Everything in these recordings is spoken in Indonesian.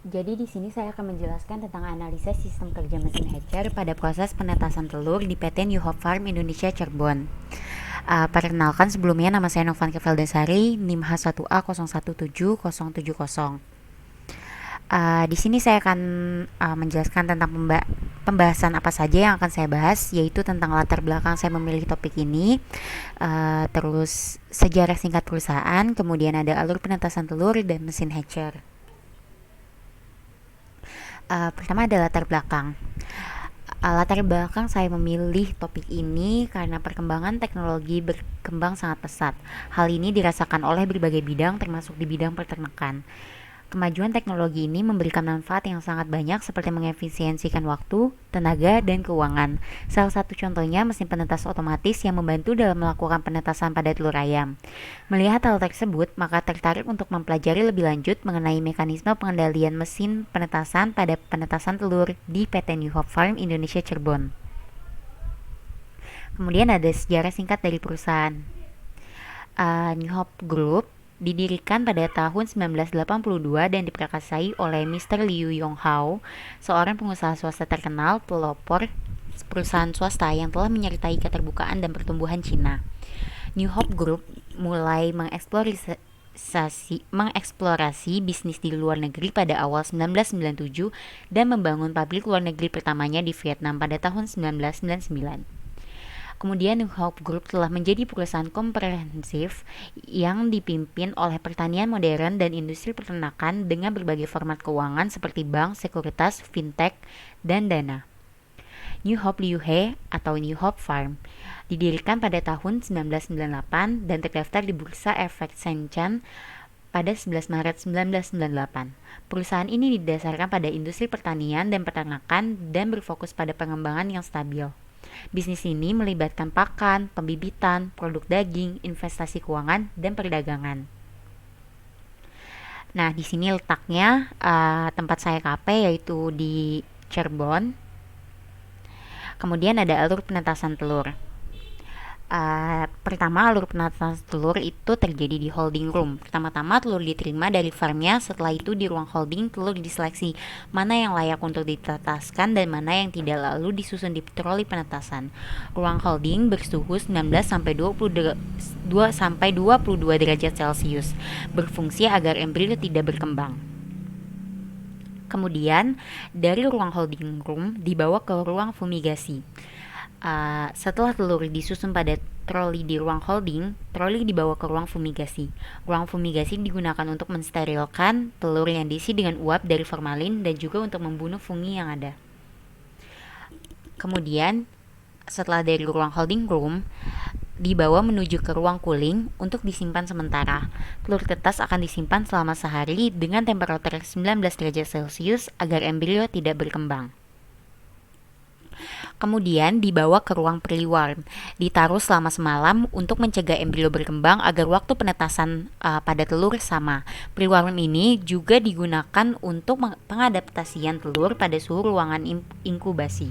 Jadi di sini saya akan menjelaskan tentang analisis sistem kerja mesin hatcher pada proses penetasan telur di PT New Hope Farm Indonesia Cirebon. Perkenalkan sebelumnya, nama saya Novan Keveldasari, NIM H1A017070. Di sini saya akan menjelaskan tentang pembahasan apa saja yang akan saya bahas, yaitu tentang latar belakang saya memilih topik ini, terus sejarah singkat perusahaan, kemudian ada alur penetasan telur dan mesin hatcher. Pertama ada latar belakang. Latar belakang saya memilih topik ini karena perkembangan teknologi berkembang sangat pesat. Hal ini dirasakan oleh berbagai bidang termasuk di bidang peternakan. Kemajuan teknologi ini memberikan manfaat yang sangat banyak seperti mengefisiensikan waktu, tenaga, dan keuangan. Salah satu contohnya mesin penetas otomatis yang membantu dalam melakukan penetasan pada telur ayam. Melihat hal tersebut, maka tertarik untuk mempelajari lebih lanjut mengenai mekanisme pengendalian mesin penetasan pada penetasan telur di PT New Hope Farm Indonesia Cirebon. Kemudian ada sejarah singkat dari perusahaan. New Hope Group didirikan pada tahun 1982 dan diprakarsai oleh Mr. Liu Yonghao, seorang pengusaha swasta terkenal pelopor perusahaan swasta yang telah menyertai keterbukaan dan pertumbuhan Cina. New Hope Group mulai mengeksplorasi bisnis di luar negeri pada awal 1997 dan membangun pabrik luar negeri pertamanya di Vietnam pada tahun 1999. Kemudian New Hope Group telah menjadi perusahaan komprehensif yang dipimpin oleh pertanian modern dan industri peternakan dengan berbagai format keuangan seperti bank, sekuritas, fintech, dan dana. New Hope Liu He atau New Hope Farm didirikan pada tahun 1998 dan terdaftar di Bursa Efek Shenzhen pada 11 Maret 1998. Perusahaan ini didasarkan pada industri pertanian dan peternakan dan berfokus pada pengembangan yang stabil. Bisnis ini melibatkan pakan, pembibitan, produk daging, investasi keuangan, dan perdagangan. Nah, di sini letaknya tempat saya KP yaitu di Cirebon. Kemudian ada alur penetasan telur. Pertama, alur penetasan telur itu terjadi di holding room. Pertama-tama telur diterima dari farmnya, setelah itu di ruang holding telur diseleksi mana yang layak untuk ditetaskan dan mana yang tidak, lalu disusun di troli penetasan. Ruang holding bersuhu 19 sampai 22 derajat Celcius, berfungsi agar embrio tidak berkembang. Kemudian dari ruang holding room dibawa ke ruang fumigasi. Setelah telur disusun pada troli di ruang holding, troli dibawa ke ruang fumigasi. Ruang fumigasi digunakan untuk mensterilkan telur yang diisi dengan uap dari formalin dan juga untuk membunuh fungi yang ada. Kemudian, setelah dari ruang holding room, dibawa menuju ke ruang cooling untuk disimpan sementara. Telur tetas akan disimpan selama sehari dengan temperatur 19 derajat Celcius agar embrio tidak berkembang. Kemudian dibawa ke ruang pre-warm, ditaruh selama semalam untuk mencegah embrio berkembang agar waktu penetasan pada telur sama. Pre-warm ini juga digunakan untuk pengadaptasian telur pada suhu ruangan inkubasi.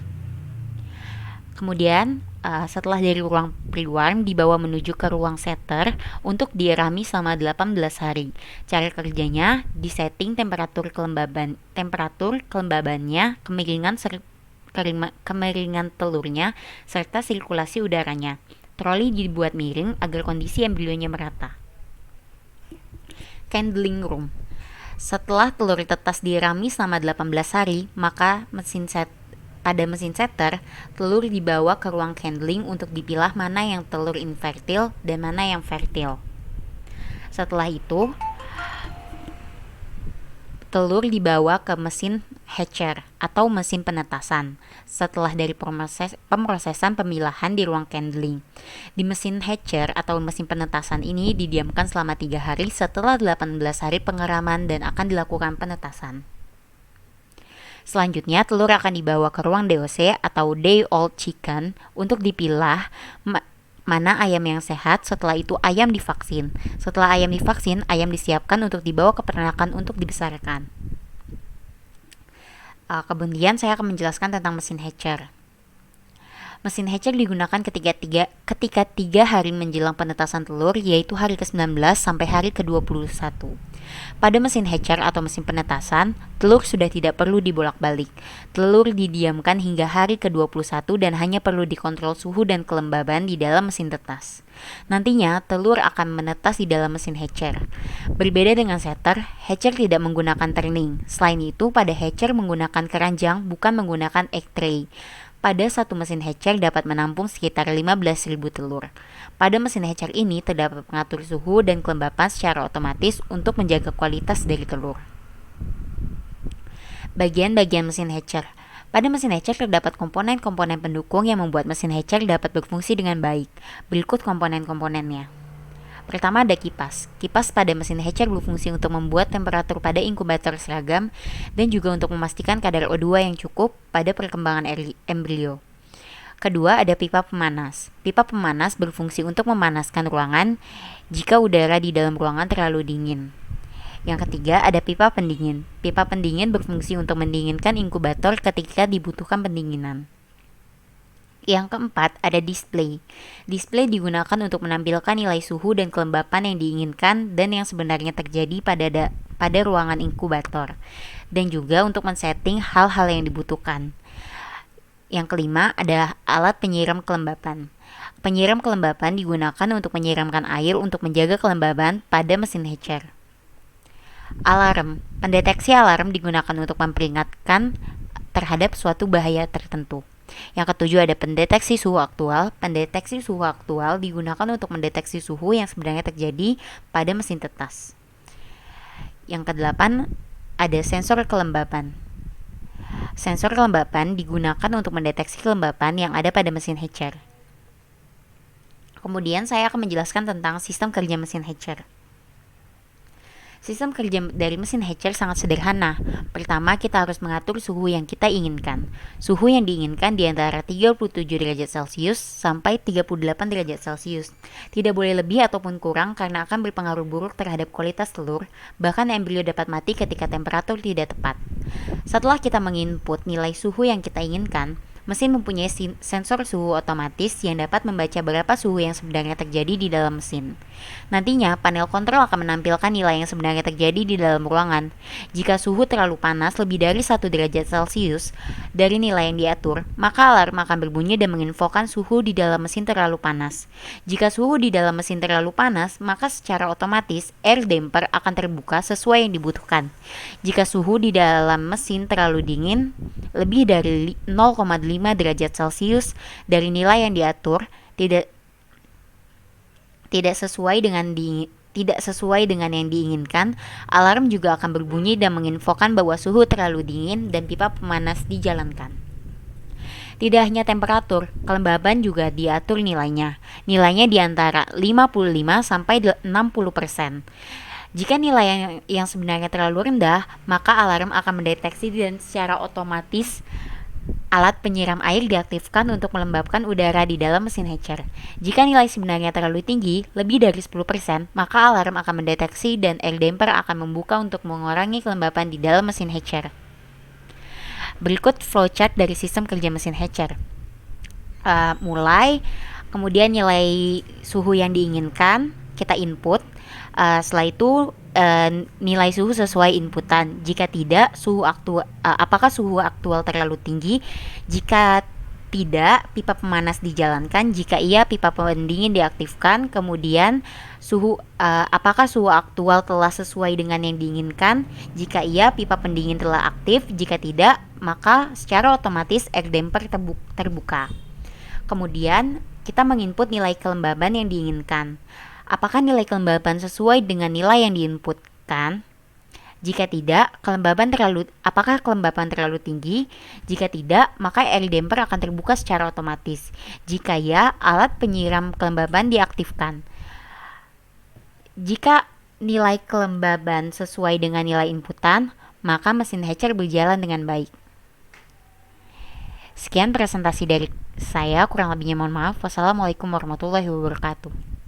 Kemudian setelah dari ruang pre-warm dibawa menuju ke ruang setter untuk dierami selama 18 hari. Cara kerjanya disetting temperatur kelembabannya, kemiringan telurnya, serta sirkulasi udaranya. Troli dibuat miring agar kondisi embrionya merata. Candling room. Setelah telur tetas dirami selama 18 hari, maka pada mesin setter, telur dibawa ke ruang candling untuk dipilah mana yang telur infertil dan mana yang fertil. Setelah itu, telur dibawa ke mesin hatcher atau mesin penetasan setelah dari pemrosesan pemilahan di ruang candling. Di mesin hatcher atau mesin penetasan ini didiamkan selama 3 hari setelah 18 hari pengeraman dan akan dilakukan penetasan. Selanjutnya, telur akan dibawa ke ruang DOC atau Day Old Chicken untuk dipilah mana ayam yang sehat. Setelah itu ayam divaksin. Setelah ayam divaksin, ayam disiapkan untuk dibawa ke peternakan untuk dibesarkan. Kemudian saya akan menjelaskan tentang mesin hatcher. Mesin hatcher digunakan ketika 3 hari menjelang penetasan telur, yaitu hari ke-19 sampai hari ke-21. Pada mesin hatcher atau mesin penetasan, telur sudah tidak perlu dibolak-balik. Telur didiamkan hingga hari ke-21 dan hanya perlu dikontrol suhu dan kelembaban di dalam mesin tetas. Nantinya, telur akan menetas di dalam mesin hatcher. Berbeda dengan setter, hatcher tidak menggunakan turning. Selain itu, pada hatcher menggunakan keranjang bukan menggunakan egg tray. Pada satu mesin hatcher dapat menampung sekitar 15.000 telur. Pada mesin hatcher ini terdapat pengatur suhu dan kelembapan secara otomatis untuk menjaga kualitas dari telur. Bagian-bagian mesin hatcher. Pada mesin hatcher terdapat komponen-komponen pendukung yang membuat mesin hatcher dapat berfungsi dengan baik. Berikut komponen-komponennya. Pertama ada kipas. Kipas pada mesin hatcher berfungsi untuk membuat temperatur pada inkubator seragam dan juga untuk memastikan kadar O2 yang cukup pada perkembangan embrio. Kedua ada pipa pemanas. Pipa pemanas berfungsi untuk memanaskan ruangan jika udara di dalam ruangan terlalu dingin. Yang ketiga ada pipa pendingin. Pipa pendingin berfungsi untuk mendinginkan inkubator ketika dibutuhkan pendinginan. Yang keempat, ada display. Display digunakan untuk menampilkan nilai suhu dan kelembapan yang diinginkan dan yang sebenarnya terjadi pada ruangan inkubator, dan juga untuk men-setting hal-hal yang dibutuhkan. Yang kelima, ada alat penyiram kelembapan. Penyiram kelembapan digunakan untuk menyiramkan air untuk menjaga kelembaban pada mesin hatcher. Alarm. Pendeteksi alarm digunakan untuk memperingatkan terhadap suatu bahaya tertentu. Yang ketujuh ada pendeteksi suhu aktual. Pendeteksi suhu aktual digunakan untuk mendeteksi suhu yang sebenarnya terjadi pada mesin tetas. Yang kedelapan ada sensor kelembapan. Sensor kelembapan digunakan untuk mendeteksi kelembapan yang ada pada mesin hatcher. Kemudian saya akan menjelaskan tentang sistem kerja mesin hatcher. Sistem kerja dari mesin hatcher sangat sederhana. Pertama, kita harus mengatur suhu yang kita inginkan. Suhu yang diinginkan di antara 37 derajat Celcius sampai 38 derajat Celcius. Tidak boleh lebih ataupun kurang karena akan berpengaruh buruk terhadap kualitas telur, bahkan embrio dapat mati ketika temperatur tidak tepat. Setelah kita menginput nilai suhu yang kita inginkan, mesin mempunyai sensor suhu otomatis yang dapat membaca berapa suhu yang sebenarnya terjadi di dalam mesin. Nantinya, panel kontrol akan menampilkan nilai yang sebenarnya terjadi di dalam ruangan. Jika suhu terlalu panas lebih dari 1 derajat Celcius dari nilai yang diatur, maka alarm akan berbunyi dan menginfokan suhu di dalam mesin terlalu panas. Jika suhu di dalam mesin terlalu panas, maka secara otomatis air damper akan terbuka sesuai yang dibutuhkan. Jika suhu di dalam mesin terlalu dingin, lebih dari 0,5 derajat Celcius dari nilai yang diatur, tidak sesuai dengan yang diinginkan, alarm juga akan berbunyi dan menginfokan bahwa suhu terlalu dingin dan pipa pemanas dijalankan. Tidak hanya temperatur, kelembaban juga diatur nilainya. Nilainya di antara 55 sampai 60%. Jika nilai yang sebenarnya terlalu rendah, maka alarm akan mendeteksi dan secara otomatis alat penyiram air diaktifkan untuk melembabkan udara di dalam mesin hatcher. Jika nilai sebenarnya terlalu tinggi, lebih dari 10%, maka alarm akan mendeteksi dan air damper akan membuka untuk mengurangi kelembapan di dalam mesin hatcher. Berikut flowchart dari sistem kerja mesin hatcher. Kemudian nilai suhu yang diinginkan, kita input. Setelah itu nilai suhu sesuai inputan. Jika tidak, apakah suhu aktual terlalu tinggi? Jika tidak, pipa pemanas dijalankan. Jika iya, pipa pendingin diaktifkan. Kemudian apakah suhu aktual telah sesuai dengan yang diinginkan? Jika iya, pipa pendingin telah aktif. Jika tidak, maka secara otomatis air damper terbuka. Kemudian kita menginput nilai kelembaban yang diinginkan. Apakah nilai kelembaban sesuai dengan nilai yang diinputkan? Jika tidak, apakah kelembaban terlalu tinggi? Jika tidak, maka air damper akan terbuka secara otomatis. Jika ya, alat penyiram kelembaban diaktifkan. Jika nilai kelembaban sesuai dengan nilai inputan, maka mesin hatcher berjalan dengan baik. Sekian presentasi dari saya, kurang lebihnya mohon maaf. Wassalamualaikum warahmatullahi wabarakatuh.